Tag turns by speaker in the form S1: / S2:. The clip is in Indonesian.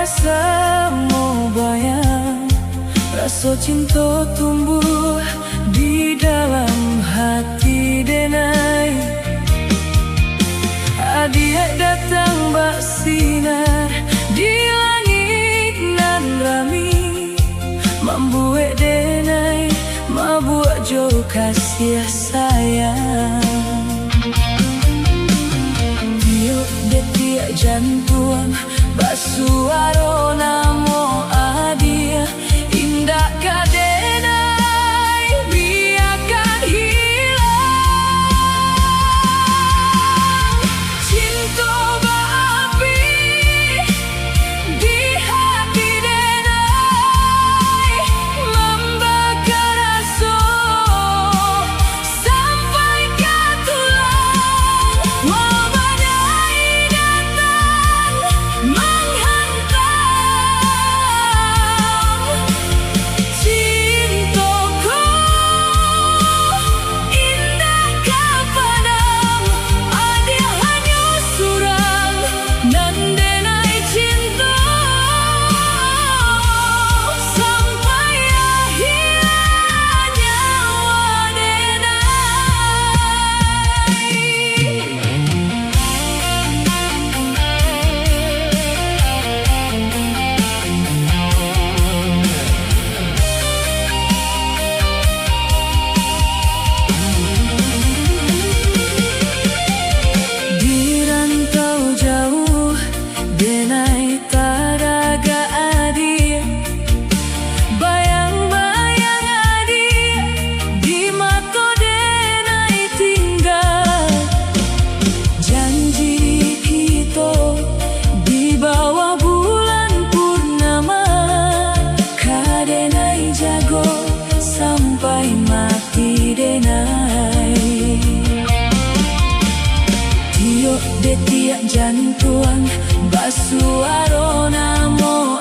S1: Samo bayang rasa cinta tumbuh di dalam hati denai. Adia datang bak sinar di langit nan rami, membuat denai membuat jo kasih sayang. Tiup detik jantung basuaro namo adia, indah kadenai biarkan hilang. Cinta berapi di hati denai, membakar rasa sampai ke tulang. Walau badai datang menghantam, cintaku indah kepadam. Adia hanya surang dan denai cinta sampai akhir nyawa di rantau jauh denai taraga adia, bayang-bayang adia di mata denai tinggal. Janji kita di bawah bulan purnama, kadenai jago sampai mati denai. Tiup detik jantung basuaro namo